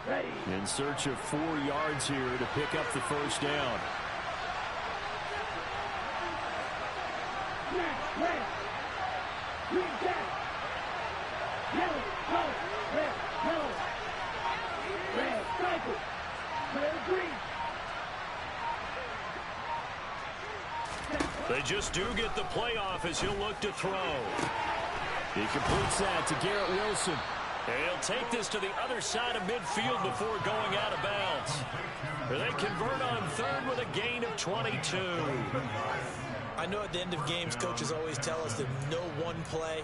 In search of 4 yards here to pick up the first down. They just do get the playoff as he'll look to throw. He completes that to Garrett Wilson. He'll take this to the other side of midfield before going out of bounds. They convert on third with a gain of 22. I know at the end of games, coaches always tell us that no one play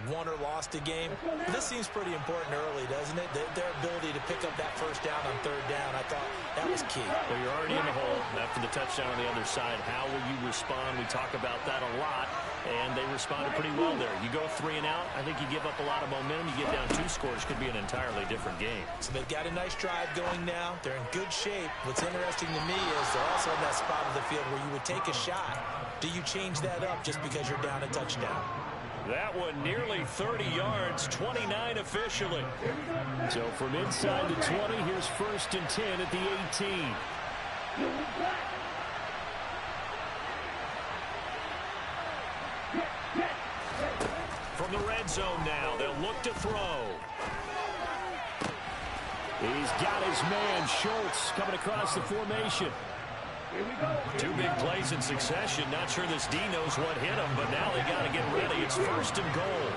won or lost a game. This seems pretty important early, doesn't it? Their ability to pick up that first down on third down, I thought that was key. Well, you're already in the hole after the touchdown on the other side. How will you respond? We talk about that a lot, and they responded pretty well there. You go 3 and out, I think you give up a lot of momentum. You get down 2 scores, could be an entirely different game. So they've got a nice drive going now. They're in good shape. What's interesting to me is they're also in that spot of the field where you would take a shot. Do you change that up just because you're down a touchdown? That one nearly 30 yards, 29 officially. So from inside the 20, here's 1st and 10 at the 18. From the red zone now, they'll look to throw. He's got his man, Schultz, coming across the formation. 2 big plays in succession. Not sure this D knows what hit him, but now they got to get ready. It's 1st and goal.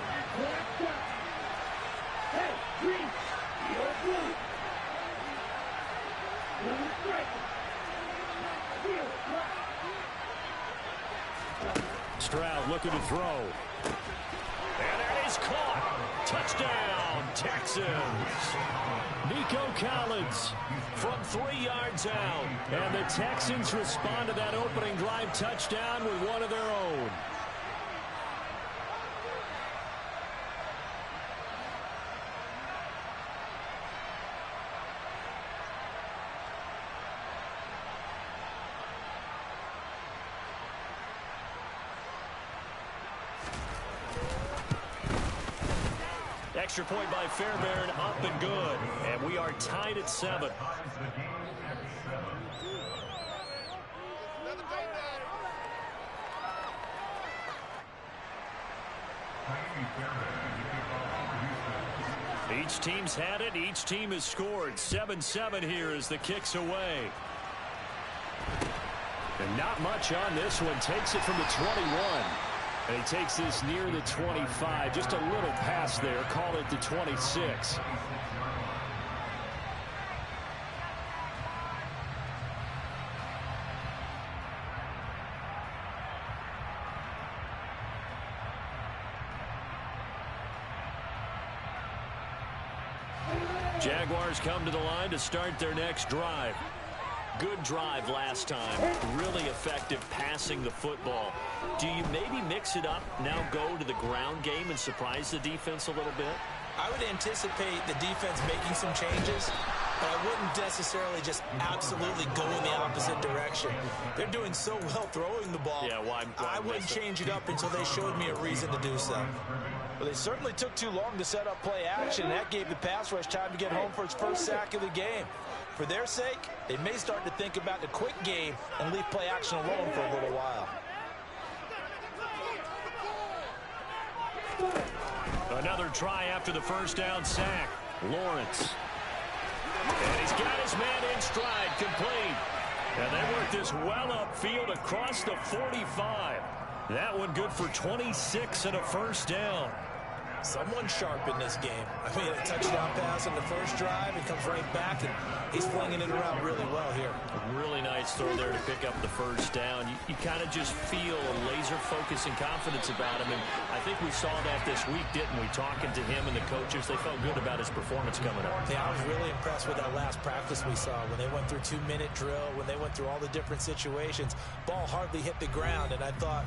Stroud looking to throw. And that is caught. Touchdown, Texans. Nico Collins from 3 yards out. And the Texans respond to that opening drive touchdown with one of their own. Extra point by Fairbairn, up and good. And we are tied at 7. Each team's had it. Each team has scored. 7-7 here as the kick's away. And not much on this one. Takes it from the 21. And he takes this near the 25. Just a little pass there. Call it the 26. Jaguars come to the line to start their next drive. Good drive last time. Really effective passing the football. Do you maybe mix it up, now go to the ground game and surprise the defense a little bit? I would anticipate the defense making some changes, but I wouldn't necessarily just absolutely go in the opposite direction. They're doing so well throwing the ball. Yeah, why I wouldn't change it up until they showed me a reason to do so. Well, they certainly took too long to set up play action. That gave the pass rush time to get home for its first sack of the game. For their sake, they may start to think about the quick game and leave play action alone for a little while. Another try after the first down sack. Lawrence. And he's got his man in stride, complete. And they work this well upfield across the 45. That one good for 26 and a first down. Someone sharp in this game. I mean, a touchdown pass on the first drive. It comes right back, and he's flinging it around really well here. A really nice throw there to pick up the first down. You kind of just feel a laser focus and confidence about him, and I think we saw that this week, didn't we? Talking to him and the coaches, they felt good about his performance coming up. Yeah, I was really impressed with that last practice we saw when they went through 2-minute drill, when they went through all the different situations. Ball hardly hit the ground, and I thought,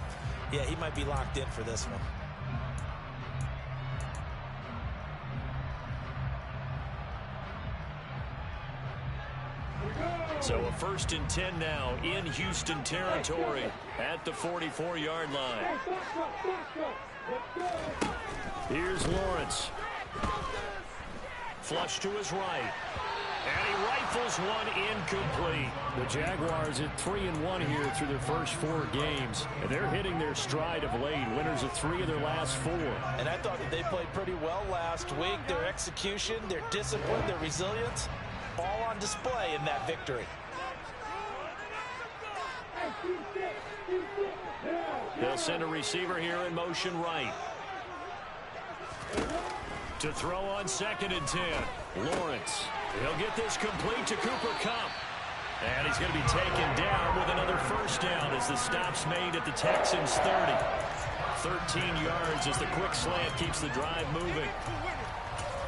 yeah, he might be locked in for this one. So a 1st and 10 now in Houston territory at the 44-yard line. Here's Lawrence. Flush to his right. And he rifles one incomplete. The Jaguars at 3-1 here through their first 4 games. And they're hitting their stride of late. Winners of 3 of their last 4. And I thought that they played pretty well last week. Their execution, their discipline, their resilience, all on display in that victory. They'll send a receiver here in motion right. To throw on 2nd and 10. Lawrence. He'll get this complete to Cooper Kupp. And he's going to be taken down with another first down as the stop's made at the Texans' 30. 13 yards as the quick slant keeps the drive moving.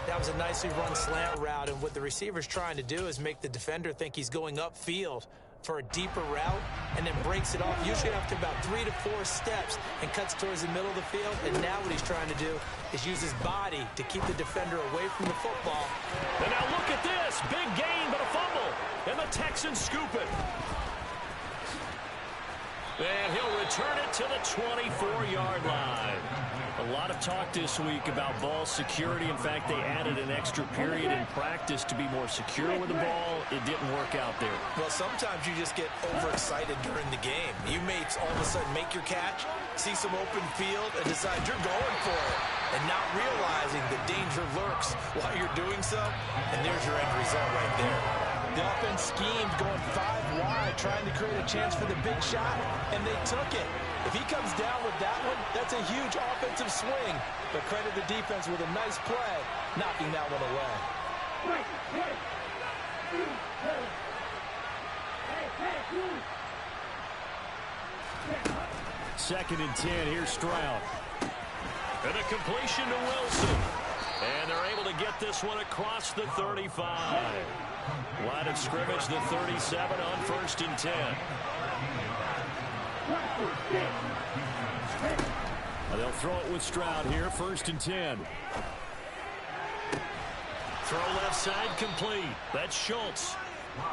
That was a nicely run slant route, and what the receiver's trying to do is make the defender think he's going upfield for a deeper route and then breaks it off, usually after about 3 to 4 steps, and cuts towards the middle of the field. And now what he's trying to do is use his body to keep the defender away from the football. And now look at this. Big gain, but a fumble. And the Texans scoop it. And he'll return it to the 24-yard line. A lot of talk this week about ball security. In fact, they added an extra period in practice to be more secure with the ball. It didn't work out there. Well, sometimes you just get overexcited during the game. You may all of a sudden make your catch, see some open field, and decide you're going for it, and not realizing the danger lurks while you're doing so. And there's your end result right there. The offense schemed going 5 wide, trying to create a chance for the big shot, and they took it. If he comes down with that one, that's a huge offensive swing. But credit the defense with a nice play, knocking that one away. 2nd and 10. Here's Stroud. And a completion to Wilson. And they're able to get this one across the 35. Line of scrimmage, the 37 on 1st and 10. They'll throw it with Stroud here, 1st and 10. Throw left side complete. That's Schultz.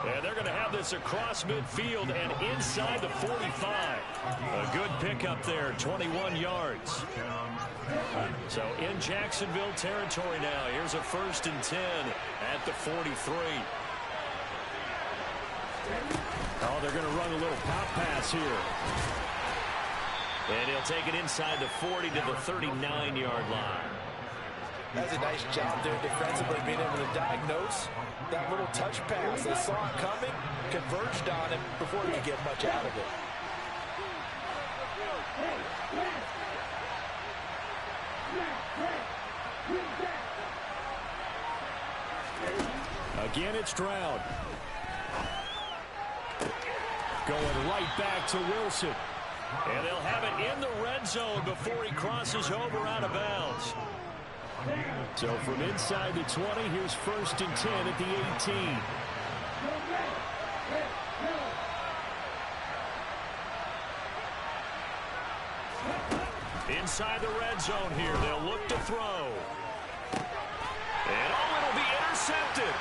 And they're going to have this across midfield and inside the 45. A good pickup there, 21 yards. So in Jacksonville territory now. Here's a 1st and 10 at the 43. Oh, they're going to run a little pop pass here. And he'll take it inside the 40 to the 39-yard line. That's a nice job there defensively, being able to diagnose that little touch pass. They saw it coming, converged on him before he could get much out of it. Again, it's Stroud. Going right back to Wilson. And they'll have it in the red zone before he crosses over out of bounds. So from inside the 20, here's 1st and 10 at the 18. Inside the red zone here, they'll look to throw. And it'll be intercepted.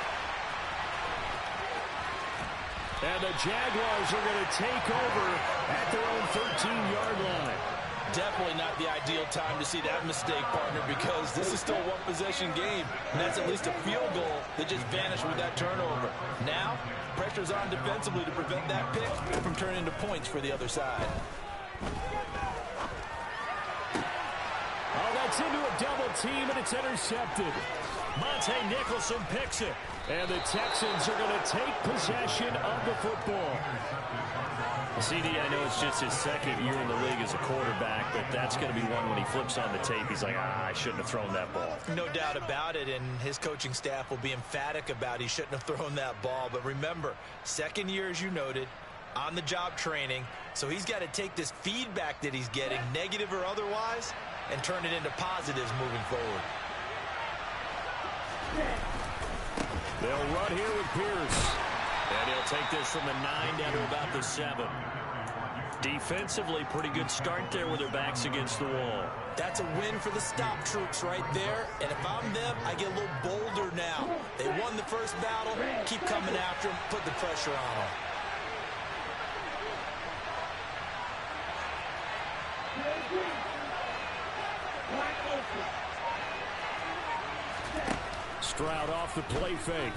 And the Jaguars are going to take over at their own 13-yard line. Definitely not the ideal time to see that mistake, partner, because this is still a one-possession game, and that's at least a field goal that just vanished with that turnover. Now, pressure's on defensively to prevent that pick from turning into points for the other side. Oh, that's into a double team, and it's intercepted. Monte Nicholson picks it. And the Texans are going to take possession of the football. CD, I know it's just his 2nd year in the league as a quarterback, but that's going to be one when he flips on the tape. He's like, I shouldn't have thrown that ball. No doubt about it, and his coaching staff will be emphatic about he shouldn't have thrown that ball. But remember, 2nd year, as you noted, on-the-job training, so he's got to take this feedback that he's getting, negative or otherwise, and turn it into positives moving forward. They'll run here with Pierce. And he'll take this from the 9 down to about the 7. Defensively, pretty good start there with their backs against the wall. That's a win for the stop troops right there. And if I'm them, I get a little bolder now. They won the first battle. Keep coming after them. Put the pressure on them. Stroud off the play fake.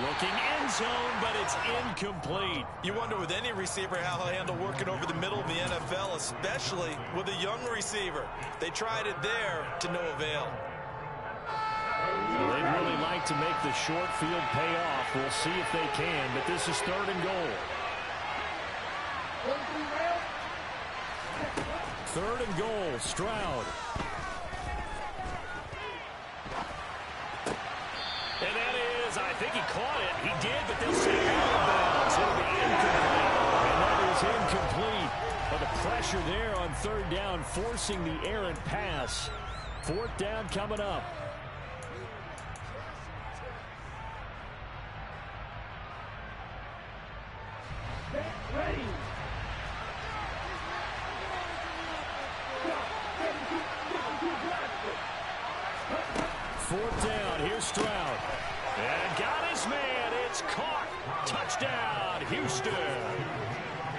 Looking end zone, but it's incomplete. You wonder with any receiver how he'll handle working over the middle of the NFL, especially with a young receiver. They tried it there to no avail. Well, they'd really like to make the short field pay off. We'll see if they can, but this is 3rd and goal. 3rd and goal, Stroud. And that is, I think he caught it. He did, but they'll say out of bounds. It'll be incomplete. And that is incomplete. But the pressure there on 3rd down, forcing the errant pass. 4th down coming up. Ready. Fourth down. Here's Stroud. And got his man. It's caught. Touchdown, Houston.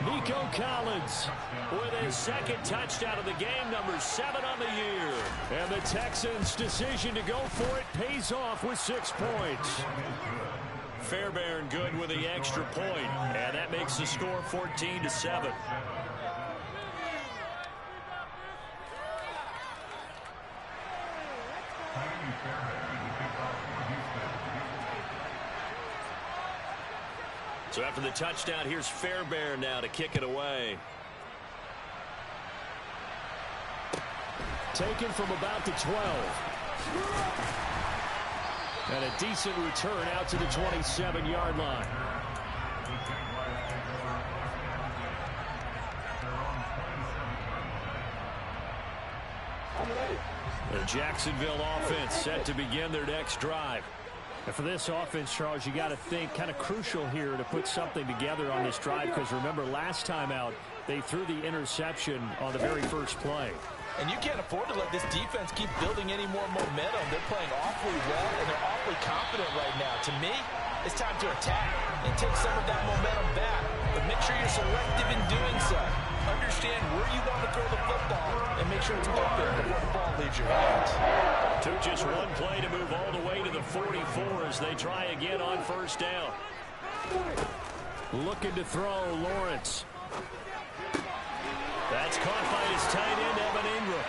Nico Collins with his 2nd touchdown of the game, number 7 on the year. And the Texans' decision to go for it pays off with 6 points. Fairbairn good with the extra point, and that makes the score 14-7. So after the touchdown, here's Fairbairn now to kick it away. Taken from about the 12. And a decent return out to the 27-yard line. The Jacksonville offense set to begin their next drive. And for this offense, Charles, you got to think kind of crucial here to put something together on this drive, because remember last time out they threw the interception on the very first play. And you can't afford to let this defense keep building any more momentum. They're playing awfully well, and they're awfully confident right now. To me, it's time to attack and take some of that momentum back. But make sure you're selective in doing so. Understand where you want to throw the football and make sure it's open before the ball leaves your hands. Took just one play to move all the way to the 44 as they try again on 1st down. Looking to throw, Lawrence. That's caught by his tight end, Evan Ingram.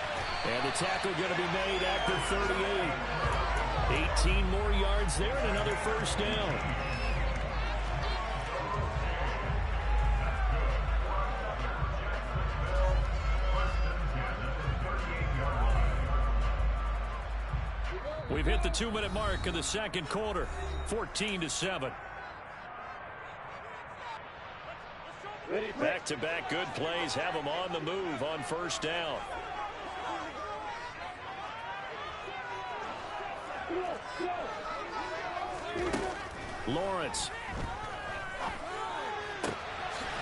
And the tackle going to be made at the 38. 18 more yards there and another 1st down. We've hit the 2-minute mark of the 2nd quarter. 14-7. Back-to-back good plays have them on the move on 1st down. Lawrence.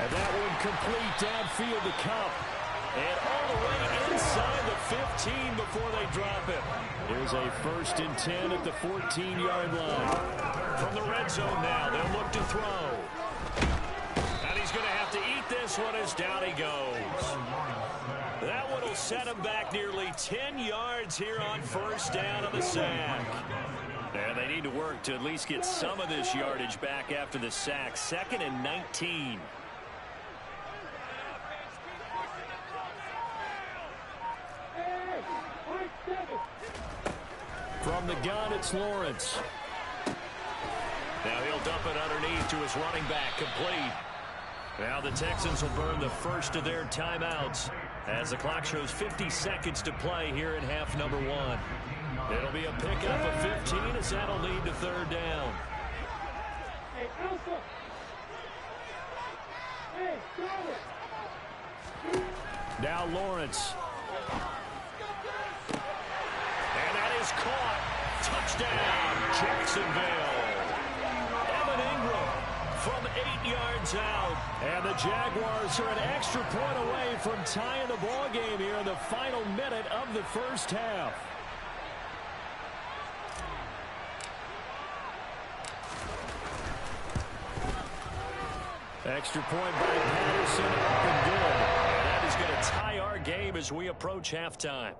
And that one complete downfield to Cup. And all the way inside the 15 before they drop it. Here's a 1st and 10 at the 14-yard line. From the red zone now, they'll look to throw. And he's going to have to eat this one as down he goes. That one will set him back nearly 10 yards here on 1st down on the sack. And they need to work to at least get some of this yardage back after the sack. 2nd and 19. From the gun, it's Lawrence. Now he'll dump it underneath to his running back, complete. Now the Texans will burn the first of their timeouts as the clock shows 50 seconds to play here in half number 1. It'll be a pickup of 15 as that'll lead to 3rd down. Now Lawrence. And that is caught. Touchdown, Jacksonville. Evan Ingram from 8 yards out. And the Jaguars are an extra point away from tying the ball game here in the final minute of the 1st half. Extra point by Patterson, up and good. And that is going to tie our game as we approach halftime.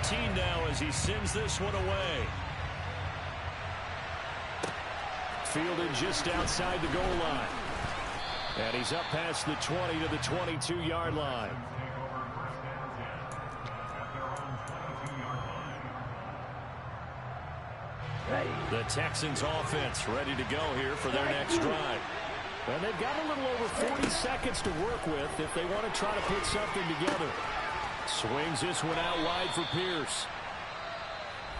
14 now as he sends this one away. Fielded just outside the goal line. And he's up past the 20 to the 22-yard line. The Texans offense ready to go here for their next drive. And they've got a little over 40 seconds to work with if they want to try to put something together. Swings this one out wide for Pierce.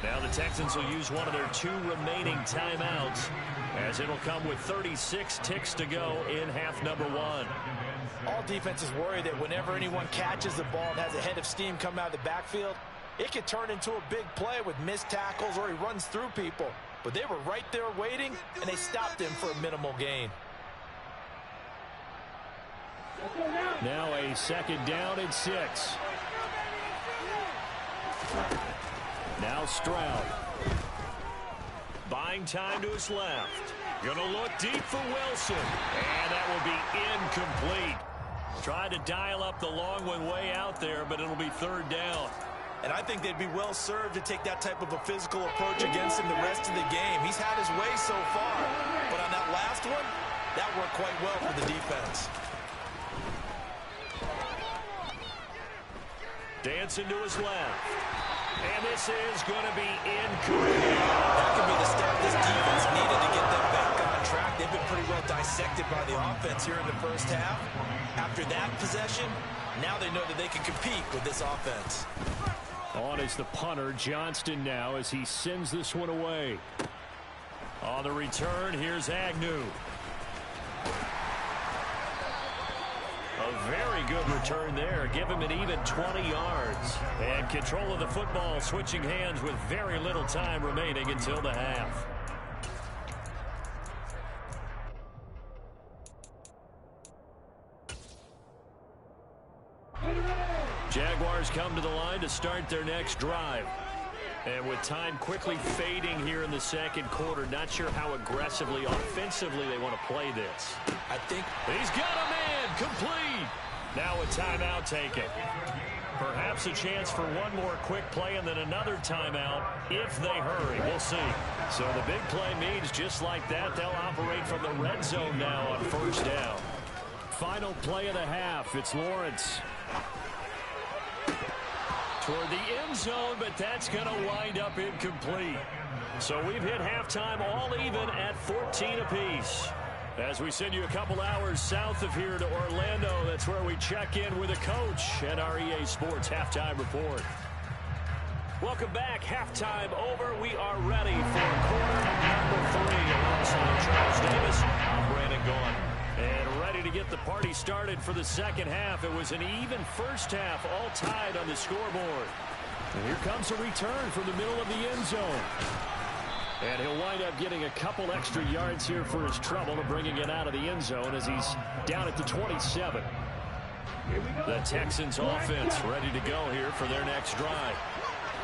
Now the Texans will use one of their 2 remaining timeouts as it'll come with 36 ticks to go in half number 1. All defenses worry that whenever anyone catches the ball and has a head of steam come out of the backfield, it could turn into a big play with missed tackles or he runs through people. But they were right there waiting, and they stopped him for a minimal gain. Now a 2nd down and 6. Now Stroud. Buying time to his left. Gonna look deep for Wilson. And that will be incomplete. Tried to dial up the long one way out there, but it'll be 3rd down. And I think they'd be well served to take that type of a physical approach against him the rest of the game. He's had his way so far. But on that last one, that worked quite well for the defense. Dancing to his left. And this is going to be incomplete. That could be the start this defense needed to get them back on track. They've been pretty well dissected by the offense here in the first half. After that possession, now they know that they can compete with this offense. On is the punter, Johnston, now as he sends this one away. On the return, here's Agnew. A very good return there. Give him an even 20 yards. And control of the football switching hands with very little time remaining until the half. Jaguars come to the line to start their next drive. And with time quickly fading here in the 2nd quarter, not sure how aggressively, offensively they want to play this. I think he's got a man complete. Now a timeout taken. Perhaps a chance for one more quick play and then another timeout if they hurry. We'll see. So the big play means just like that, they'll operate from the red zone now on 1st down. Final play of the half. It's Lawrence. Toward the end zone, but that's going to wind up incomplete. So we've hit halftime all even at 14 apiece. As we send you a couple hours south of here to Orlando, that's where we check in with a coach at our EA Sports Halftime Report. Welcome back. Halftime over. We are ready for quarter number 3 alongside Charles Davis. I'm Brandon Gaughan. And ready to get the party started for the 2nd half. It was an even first half, all tied on the scoreboard. And here comes a return from the middle of the end zone. And he'll wind up getting a couple extra yards here for his trouble to bringing it out of the end zone as he's down at the 27. The Texans offense ready to go here for their next drive.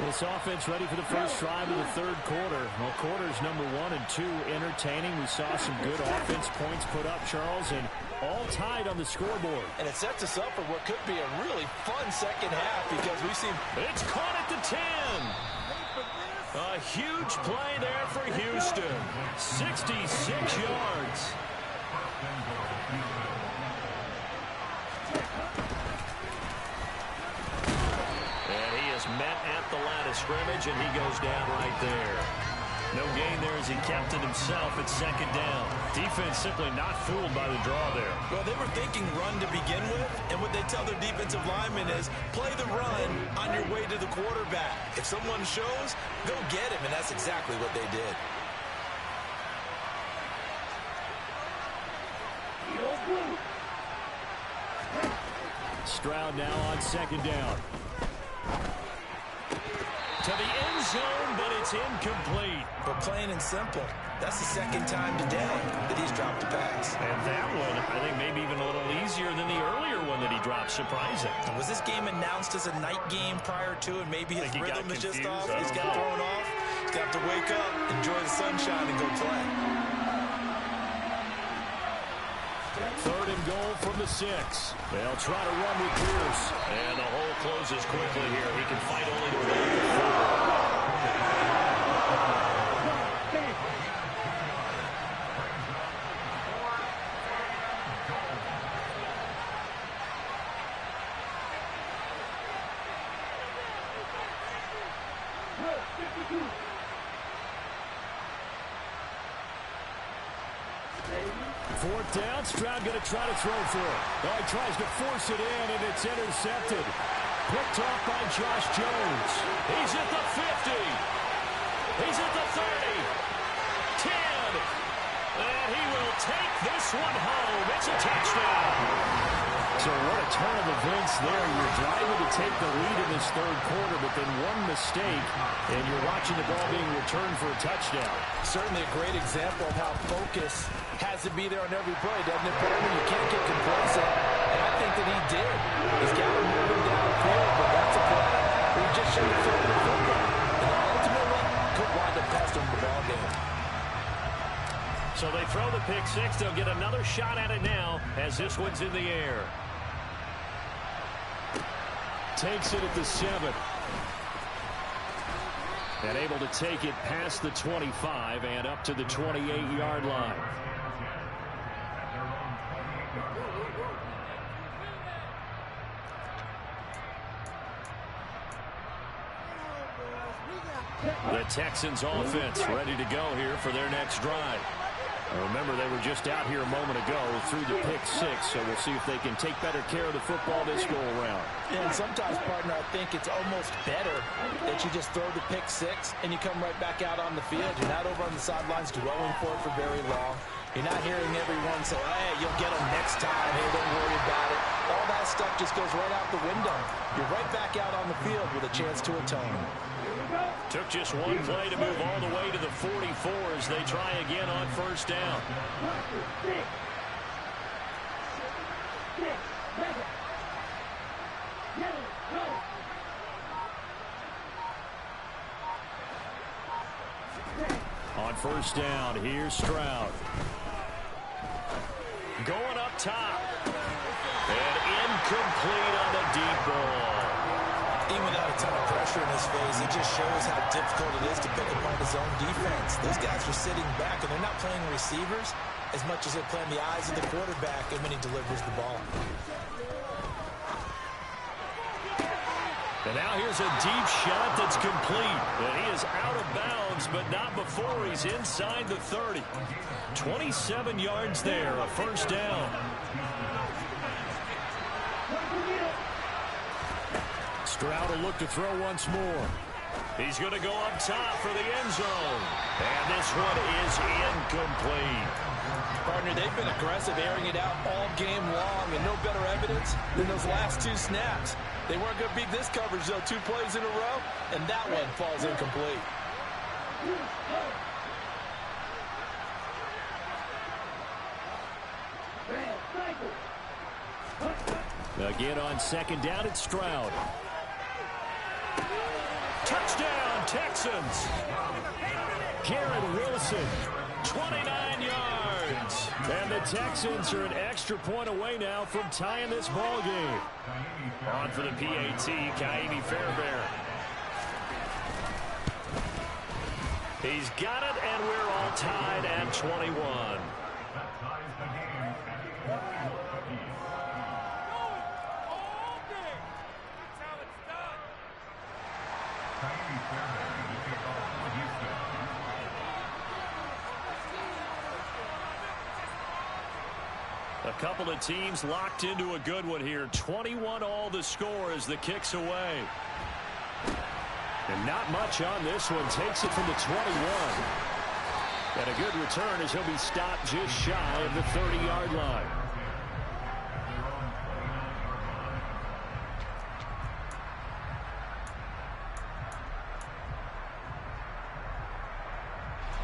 This offense ready for the first drive of the 3rd quarter. Well, quarters number 1 and 2 entertaining. We saw some good offense points put up, Charles, and all tied on the scoreboard. And it sets us up for what could be a really fun 2nd half because we've seen... It's caught at the 10. A huge play there for Houston. 66 yards. Met at the line of scrimmage, and he goes down right there. No gain there as he kept it himself at 2nd down. Defense simply not fooled by the draw there. Well, they were thinking run to begin with, and what they tell their defensive linemen is play the run on your way to the quarterback. If someone shows, go get him, and that's exactly what they did. Stroud now on 2nd down. To the end zone, but it's incomplete. But plain and simple, that's the 2nd time today that he's dropped a pass. And that one, I think maybe even a little easier than the earlier one that he dropped, surprising. Was this game announced as a night game prior to, and maybe his rhythm is just off? He's got thrown off. He's got to wake up, enjoy the sunshine, and go play. 3rd and goal from the 6. They'll try to run with Pierce. And the hole closes quickly here. He can fight only to win the 4th down. Stroud going to try to throw for it. Oh, he tries to force it in, and it's intercepted. Picked off by Josh Jones. He's at the 50. He's at the 30. 10. And he will take this one home. It's a touchdown. So what a turn of events there. You're driving to take the lead in this 3rd quarter, but then one mistake, and you're watching the ball being returned for a touchdown. Certainly a great example of how focus has to be there on every play, doesn't it, Bowman? You can't get complacent, and I think that he did. He's got to move him down the field, but that's a play where he just should have thrown the football. And ultimately, could wind up costing him the ball game. So they throw the pick 6. They'll get another shot at it now as this one's in the air. Takes it at the 7. And able to take it past the 25 and up to the 28-yard line. The Texans offense ready to go here for their next drive. Remember, they were just out here a moment ago through the pick 6, so we'll see if they can take better care of the football this go-around. And sometimes, partner, I think it's almost better that you just throw the pick 6 and you come right back out on the field. You're not over on the sidelines dwelling for it for very long. You're not hearing everyone say, hey, you'll get them next time. Hey, don't worry about it. All that stuff just goes right out the window. You're right back out on the field with a chance to atone. Took just one play to move all the way to the 44 as they try again on 1st down. On 1st down, here's Stroud. Going up top. And incomplete on the deep ball. Even without a ton of pressure in his face, it just shows how difficult it is to pick apart his own defense. Those guys are sitting back, and they're not playing receivers as much as they're playing the eyes of the quarterback and when he delivers the ball. And now here's a deep shot that's complete. And he is out of bounds, but not before he's inside the 30. 27 yards there, a 1st down. Stroud will look to throw once more. He's going to go up top for the end zone. And this one is incomplete. Partner, they've been aggressive, airing it out all game long, and no better evidence than those last 2 snaps. They weren't going to beat this coverage, though, 2 plays in a row, and that one falls incomplete. Again on 2nd down, it's Stroud. Touchdown, Texans. Garrett Wilson. 29 yards. And the Texans are an extra point away now from tying this ball game. On for the PAT, Kaimi Fairbairn. He's got it, and we're all tied at 21. A couple of teams locked into a good one here. 21 all the score as the kick's away. And not much on this one. Takes it from the 21. And a good return as he'll be stopped just shy of the 30-yard line.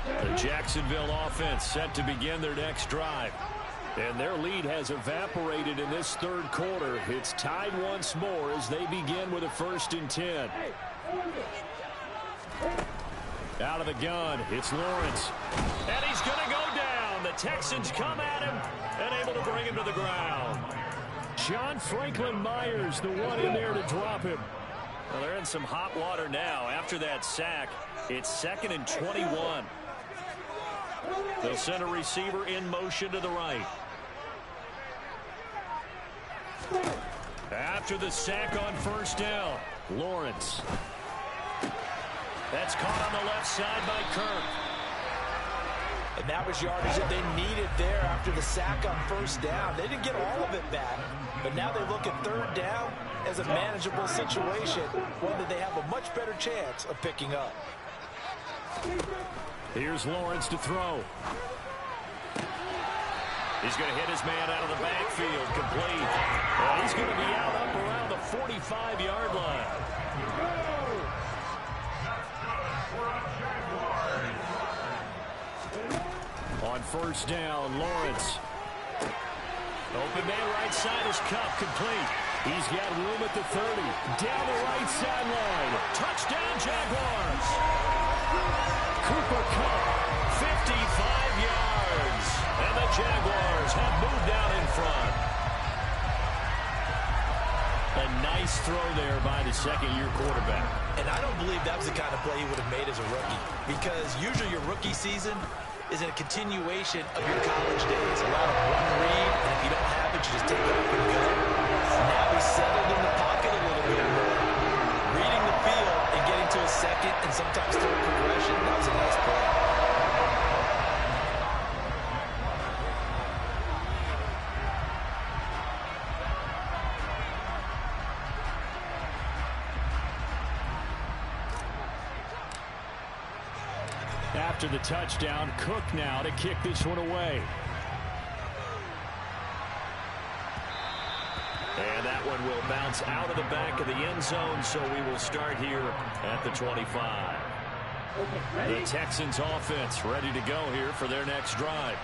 The Jacksonville offense set to begin their next drive. And their lead has evaporated in this 3rd quarter. It's tied once more as they begin with a 1st and 10. Out of the gun, it's Lawrence. And he's going to go down. And the Texans come at him and able to bring him to the ground. John Franklin Myers, the one in there to drop him. Well, they're in some hot water now. After that sack, it's 2nd and 21. They'll send a receiver in motion to the right. After the sack on first down, Lawrence. That's caught on the left side by Kirk. And that was yardage that they needed there after the sack on first down. They didn't get all of it back, but now they look at third down as a manageable situation, one that they have a much better chance of picking up. Here's Lawrence to throw. He's going to hit his man out of the backfield, complete. And he's going to be out up around the 45-yard line. On first down, Lawrence. Open man right side is Cup, complete. He's got room at the 30. Down the right sideline. Touchdown, Jaguars. Cooper Kupp, 55 yards. And the Jaguars have moved out in front. a nice throw there by the second-year quarterback. And I don't believe that was the kind of play he would have made as a rookie, because usually your rookie season is in a continuation of your college days. A lot of one read, and if you don't have it, you just take off and go. Now he's settled in the pocket a little bit more. Reading the field and getting to a second and sometimes third progression, that was a nice play. After the touchdown, Cook now to kick this one away. And that one will bounce out of the back of the end zone, so we will start here at the 25. The Texans offense ready to go here for their next drive.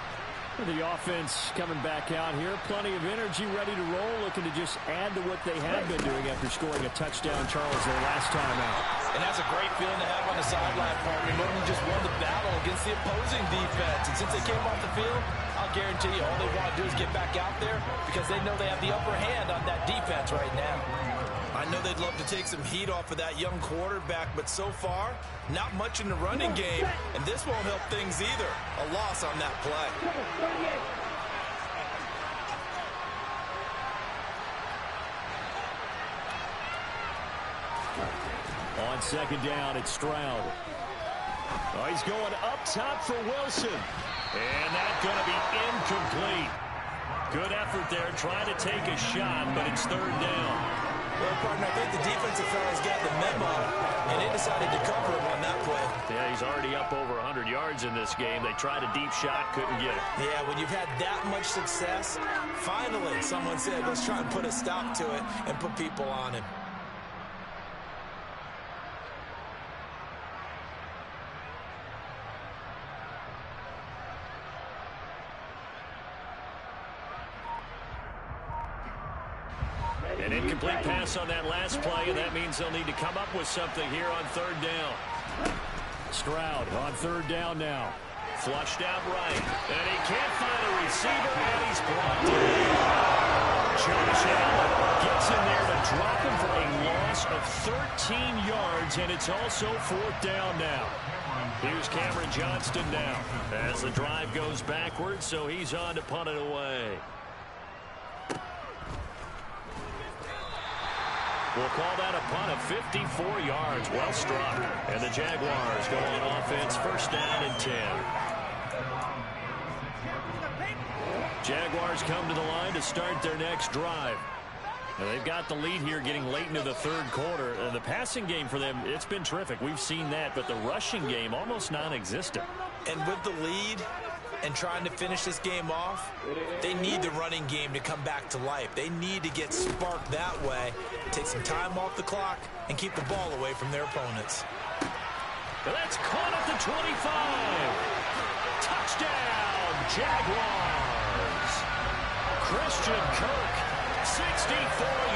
The offense coming back out here. Plenty of energy, ready to roll, looking to just add to what they have been doing after scoring a touchdown, Charles, their last time out. And that's a great feeling to have on the sideline, partner, knowing you just won the battle against the opposing defense. And since they came off the field, I'll guarantee you all they want to do is get back out there because they know they have the upper hand on that defense right now. I know they'd love to take some heat off of that young quarterback, but so far, not much in the running game, and this won't help things either. A loss on that play. On second down, it's Stroud. Oh, he's going up top for Wilson. And that's going to be incomplete. Good effort there, trying to take a shot, but it's third down. Well, partner, I think the defensive fellas got the memo, and they decided to cover him on that play. Yeah, he's already up over 100 yards in this game. They tried a deep shot, couldn't get it. Yeah, when you've had that much success, finally someone said, let's try and put a stop to it and put people on him. An incomplete pass on that last play, and that means they'll need to come up with something here on third down. Stroud on third down now. Flushed out right, and he can't find a receiver, and he's blocked. Josh Allen gets in there to drop him for a loss of 13 yards, and it's also fourth down now. Here's Cameron Johnston now as the drive goes backwards, so he's on to punt it away. We'll call that a punt of 54 yards. Well struck. And the Jaguars go on offense, first down and 10. Jaguars come to the line to start their next drive. Now they've got the lead here getting late into the third quarter. The passing game for them, it's been terrific. We've seen that, but the rushing game almost non-existent. And with the lead and trying to finish this game off, they need the running game to come back to life. They need to get sparked that way, take some time off the clock, and keep the ball away from their opponents. That's caught at the 25. Touchdown, Jaguars. Christian Kirk, 64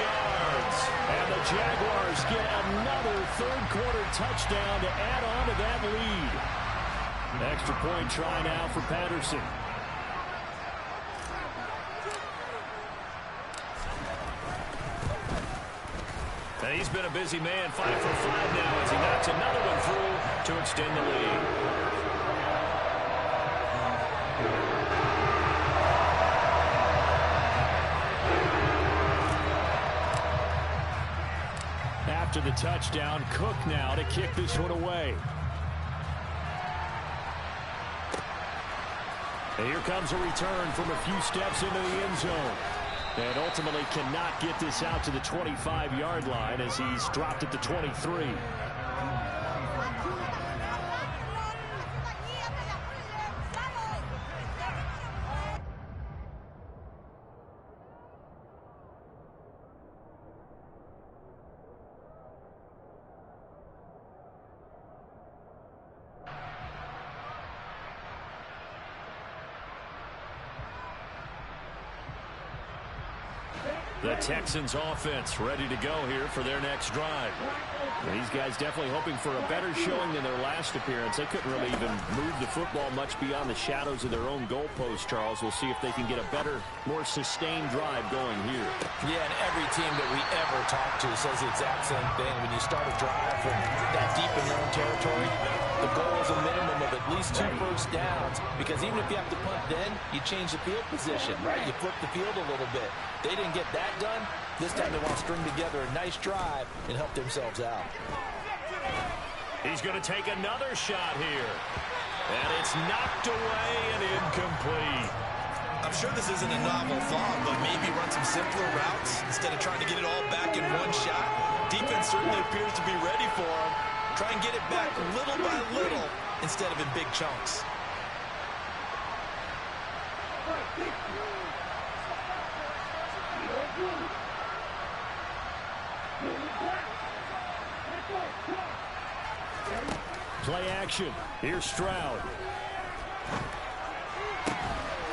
yards. And the Jaguars get another third-quarter touchdown to add on to that lead. Extra point try now for Patterson. And he's been a busy man, 5 for 5 now as he knocks another one through to extend the lead. After the touchdown, Cook now to kick this one away. And here comes a return from a few steps into the end zone. And ultimately cannot get this out to the 25-yard line as he's dropped at the 23. The Texans offense ready to go here for their next drive. And these guys definitely hoping for a better showing than their last appearance. They couldn't really even move the football much beyond the shadows of their own goalpost, Charles. We'll see if they can get a better, more sustained drive going here. Yeah, and every team that we ever talk to says the exact same thing. When you start a drive from that deep in your own territory, the goal is a minimum of at least 2 first downs. Because even if you have to punt then, you change the field position, right? You flip the field a little bit. They didn't get that done. This time they want to string together a nice drive and help themselves out. He's going to take another shot here. And it's knocked away and incomplete. I'm sure this isn't a novel thought, but maybe run some simpler routes instead of trying to get it all back in one shot. Defense certainly appears to be ready for him. Try and get it back little by little instead of in big chunks. Play action. Here's Stroud.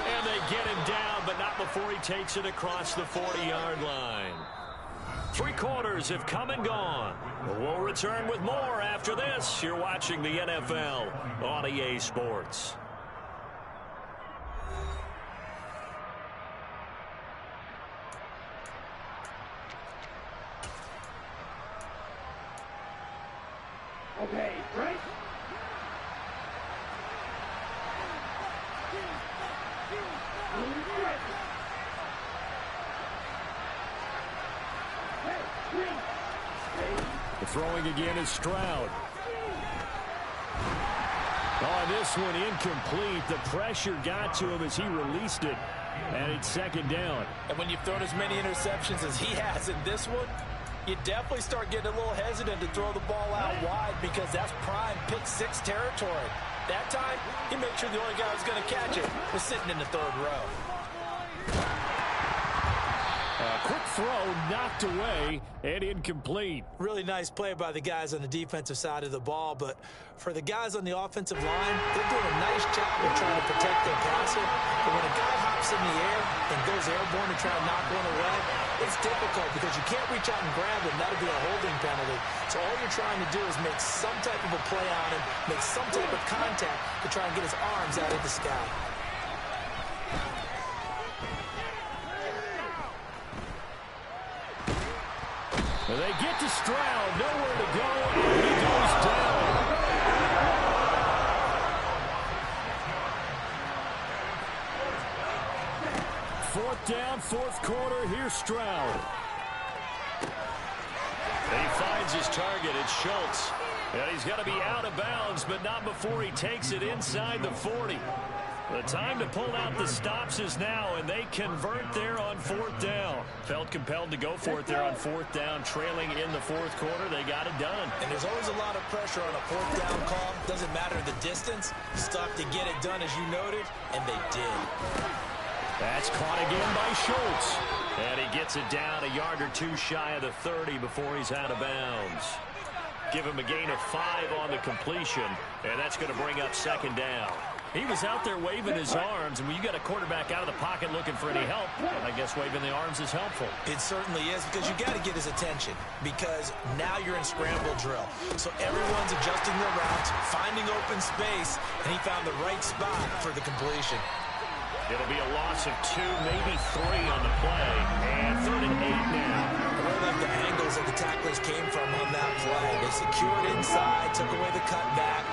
And they get him down, but not before he takes it across the 40-yard line. 3 quarters have come and gone. We'll return with more after this. You're watching the NFL on EA Sports. Okay, right? The throwing again is Stroud. Oh, this one incomplete. The pressure got to him as he released it. And it's 2nd down. And when you've thrown as many interceptions as he has in this one, you definitely start getting a little hesitant to throw the ball out wide because that's prime pick 6 territory. That time, he made sure the only guy who was going to catch it was sitting in the 3rd row. Quick throw, knocked away, and incomplete. Really nice play by the guys on the defensive side of the ball, but for the guys on the offensive line, they're doing a nice job of trying to protect their passer. But when a guy hops in the air and goes airborne and try to knock one away, it's difficult because you can't reach out and grab him. That'll be a holding penalty. So all you're trying to do is make some type of a play on him, make some type of contact to try and get his arms out of the sky. They get to Stroud, nowhere to go, and he goes down. Fourth down, 4th quarter, here's Stroud. He finds his target, it's Schultz. And he's got to be out of bounds, but not before he takes it inside the 40. The time to pull out the stops is now, and they convert there on 4th down. Felt compelled to go for it there on 4th down, trailing in the 4th quarter. They got it done. And there's always a lot of pressure on a 4th down call. Doesn't matter the distance. You still have to get it done, as you noted, and they did. That's caught again by Schultz. And he gets it down a yard or 2 shy of the 30 before he's out of bounds. Give him a gain of 5 on the completion, and that's going to bring up 2nd down. He was out there waving his arms, and when you got a quarterback out of the pocket looking for any help, I guess waving the arms is helpful. It certainly is, because you got to get his attention, because now you're in scramble drill. So everyone's adjusting their routes, finding open space, and he found the right spot for the completion. It'll be a loss of 2, maybe 3 on the play, and 3rd and 8 now. I really like the angles that the tacklers came They secured inside, took away the cutback.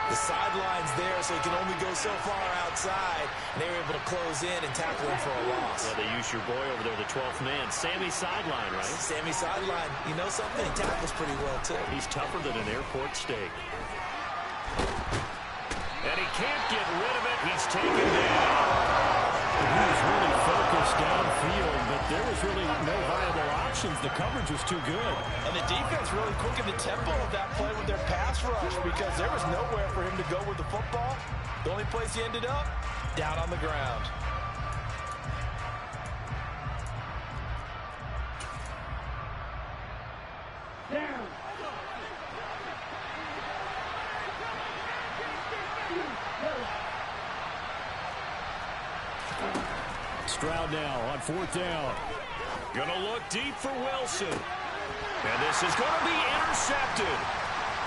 The sideline's there, so he can only go so far outside. And they were able to close in and tackle him for a loss. Yeah, they use your boy over there, the 12th man. Sammy sideline, right? Sammy sideline. You know something? He tackles pretty well, too. He's tougher than an airport steak. And he can't get rid of it. He's taken down. He was really focused downfield, but there was really no viable options. The coverage was too good. And the defense really quickened the tempo of that play with their pass rush because there was nowhere for him to go with the football. The only place he ended up, down on the ground. Down. Stroud now on 4th down. Gonna look deep for Wilson. And this is going to be intercepted.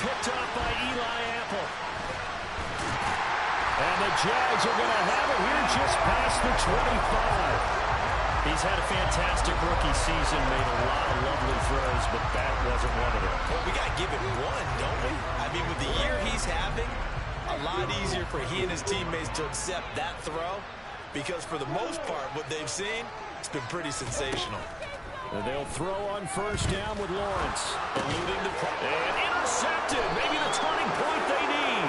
Picked off by Eli Apple. And the Jags are going to have it here just past the 25. He's had a fantastic rookie season, made a lot of lovely throws, but that wasn't one of them. Well, we got to give it one, don't we? I mean, with the year he's having, a lot easier for he and his teammates to accept that throw because for the most part, what they've seen, it's been pretty sensational. And they'll throw on 1st down with Lawrence. Eluding the and intercepted. Maybe the turning point they need.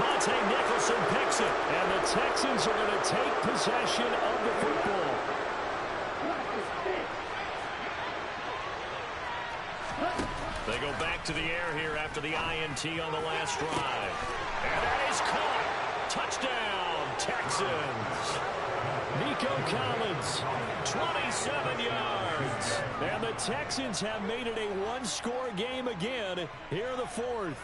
Monte Nicholson picks it. And the Texans are going to take possession of the football. They go back to the air here after the INT on the last drive. And that is caught. Touchdown, Texans. Nico Collins, 27 yards. and the Texans have made it a one-score game again here in the 4th.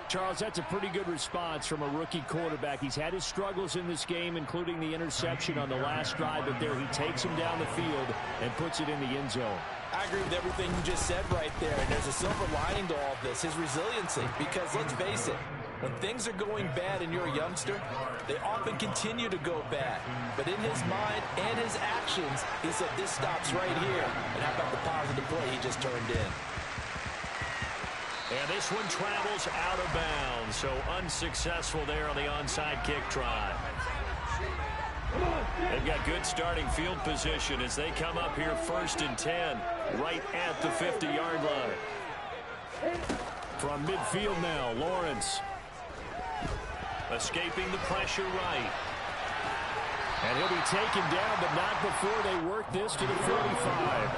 Charles, that's a pretty good response from a rookie quarterback. He's had his struggles in this game, including the interception on the last drive, but there he takes him down the field and puts it in the end zone. I agree with everything you just said right there, and there's a silver lining to all of this, his resiliency, because let's face it, when things are going bad and you're a youngster, they often continue to go bad. But in his mind and his actions, he said, this stops right here. And how about the positive play he just turned in? And this one travels out of bounds, so unsuccessful there on the onside kick try. They've got good starting field position as they come up here 1st and 10, right at the 50-yard line. From midfield now, Lawrence. Escaping the pressure right. And he'll be taken down, but not before they work this to the 45.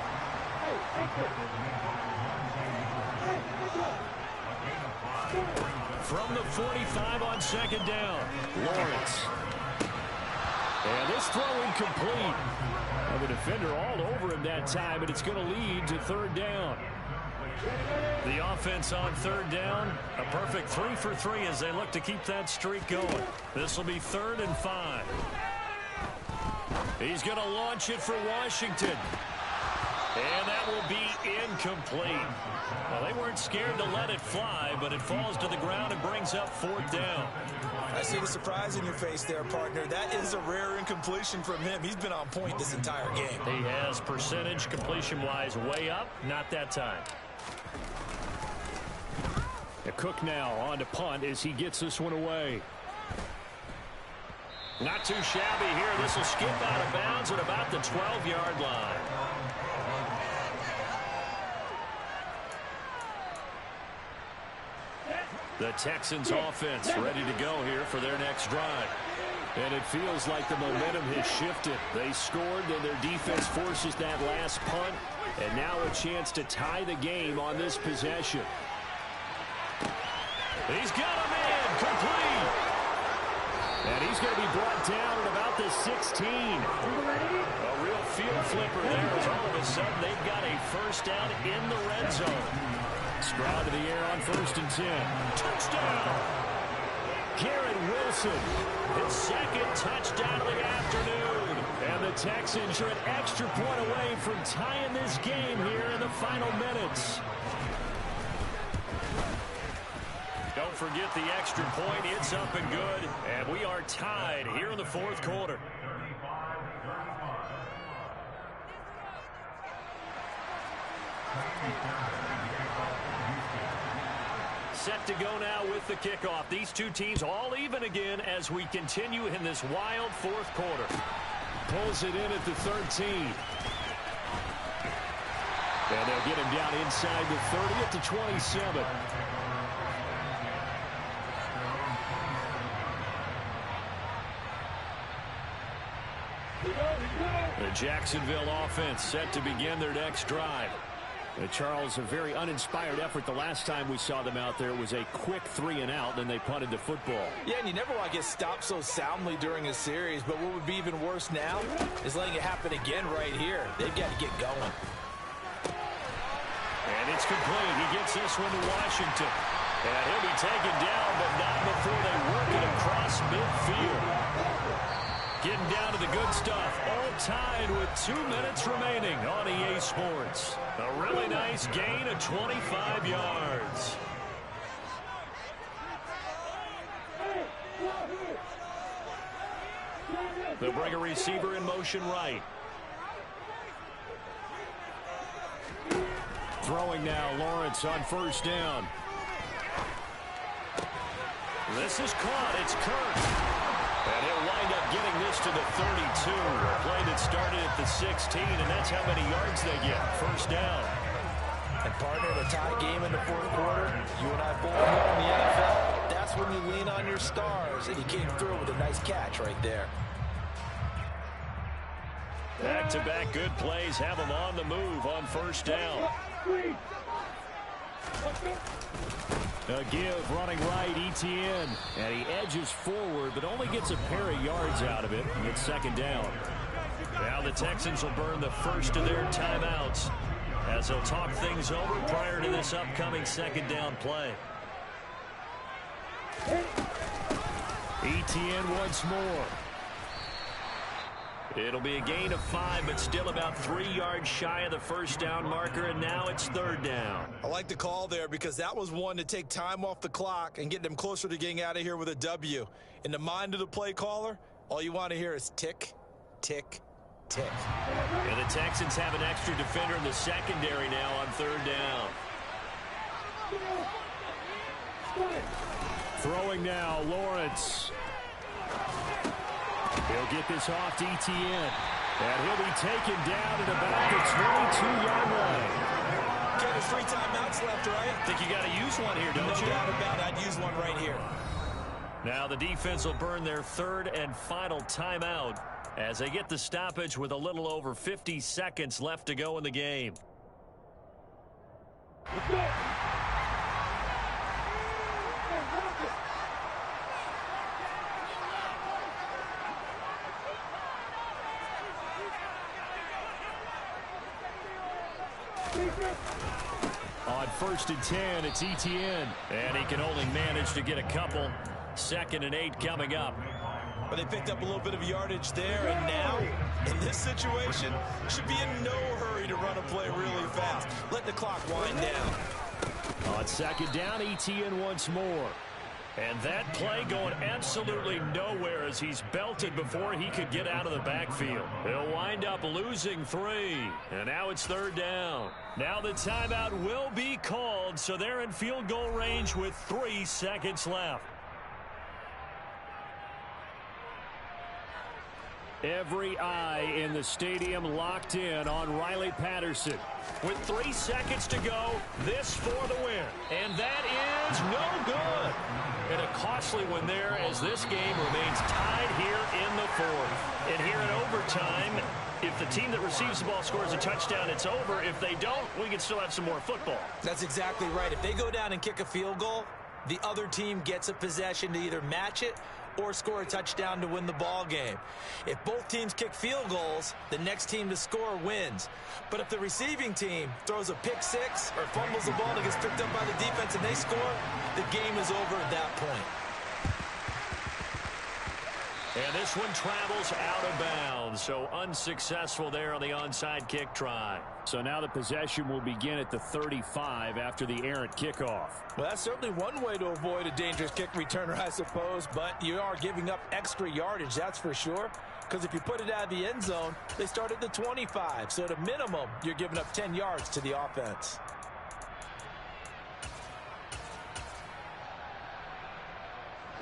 From the 45 on 2nd down, Lawrence. And this throw incomplete. And the defender all over him that time, and it's going to lead to 3rd down. The offense on 3rd down, a perfect 3 for 3 as they look to keep that streak going. This will be 3rd and 5. He's going to launch it for Washington. And that will be incomplete. Well, they weren't scared to let it fly, but it falls to the ground and brings up 4th down. I see the surprise in your face there, partner. That is a rare incompletion from him. He's been on point this entire game. He has percentage completion-wise way up, not that time. Cook now on to punt as he gets this one away. Not too shabby here. This will skip out of bounds at about the 12-yard line. The Texans offense ready to go here for their next drive. And it feels like the momentum has shifted. They scored, then their defense forces that last punt. And now a chance to tie the game on this possession. He's got a man complete. And he's going to be brought down at about the 16. A real field flipper there as all of a sudden they've got a 1st down in the red zone. Stroud to the air on 1st and 10. Touchdown. Garrett Wilson. His 2nd touchdown of the afternoon. And the Texans are an extra point away from tying this game here in the final minutes. Don't forget the extra point. It's up and good. And we are tied here in the 4th quarter. Set to go now with the kickoff. These two teams all even again as we continue in this wild fourth quarter. Pulls it in at the 13. And they'll get him down inside the 30 at the 27. The Jacksonville offense set to begin their next drive. Charles, a very uninspired effort the last time we saw them out there. It was a quick 3-and-out, and they punted the football. Yeah, and you never want to get stopped so soundly during a series, but what would be even worse now is letting it happen again right here. They've got to get going. And it's complete. He gets this one to Washington. And he'll be taken down, but not before they work it across midfield. Getting down to the good stuff. All tied with 2 minutes remaining on EA Sports. A really nice gain of 25 yards. They'll bring a receiver in motion right. Throwing now, Lawrence on first down. This is caught. It's Kirk. And he'll wind up getting this to the 32. A play that started at the 16, and that's how many yards they get. First down. And partner, in a tie game in the fourth quarter, you and I both know in the NFL, that's when you lean on your stars, and he came through with a nice catch right there. Back-to-back good plays have him on the move on first down. A give running right, ETN. And he edges forward, but only gets a pair of yards out of it. It's second down. Now the Texans will burn the first of their timeouts as they'll talk things over prior to this upcoming second down play. ETN once more. It'll be a gain of 5, but still about 3 yards shy of the first down marker, and now it's third down. I like the call there because that was one to take time off the clock and get them closer to getting out of here with a W. In the mind of the play caller, all you want to hear is tick, tick, tick. And the Texans have an extra defender in the secondary now on third down. Throwing now, Lawrence. He'll get this off to ETN. And he'll be taken down at about the 22-yard line. There's 3 timeouts left, right? I think you got to use one here, don't you? No doubt about it. I'd use one right here. Now the defense will burn their third and final timeout as they get the stoppage with a little over 50 seconds left to go in the game. Let's go. On first and 10, it's ETN. And he can only manage to get a couple. 2nd and 8 coming up. But they picked up a little bit of yardage there, and now, in this situation, should be in no hurry to run a play really fast. Let the clock wind down. On second down, ETN once more. And that play going absolutely nowhere as he's belted before he could get out of the backfield. He'll wind up losing 3. And now it's third down. Now the timeout will be called, so they're in field goal range with 3 seconds left. Every eye in the stadium locked in on Riley Patterson. With 3 seconds to go, this for the win. And that is no good. And a costly one there as this game remains tied here in the fourth. And here in overtime, if the team that receives the ball scores a touchdown, it's over. If they don't, we can still have some more football. That's exactly right. If they go down and kick a field goal, the other team gets a possession to either match it or score a touchdown to win the ball game. If both teams kick field goals, the next team to score wins. But if the receiving team throws a pick 6 or fumbles the ball and gets picked up by the defense and they score, the game is over at that point. And this one travels out of bounds, so unsuccessful there on the onside kick try. So now the possession will begin at the 35 after the errant kickoff. Well, that's certainly one way to avoid a dangerous kick returner, I suppose, but you are giving up extra yardage, that's for sure. Because if you put it out of the end zone, they start at the 25. So at a minimum, you're giving up 10 yards to the offense.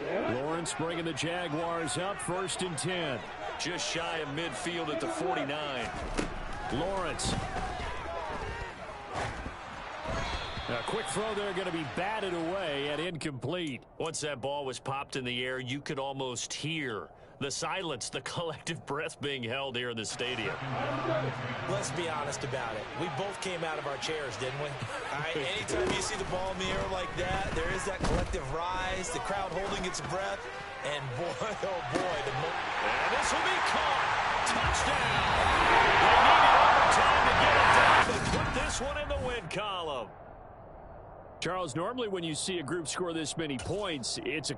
Lawrence bringing the Jaguars up 1st and 10. Just shy of midfield at the 49. Lawrence. A quick throw there going to be batted away and incomplete. Once that ball was popped in the air, you could almost hear the silence, the collective breath being held here in the stadium. Let's be honest about it. We both came out of our chairs, didn't we? All right, anytime you see the ball in the air like that, there is that collective rise, the crowd holding its breath, and boy, oh boy. And this will be caught. Touchdown. They needed overtime to get it done. They put this one in the win column. Charles, normally when you see a group score this many points, it's a...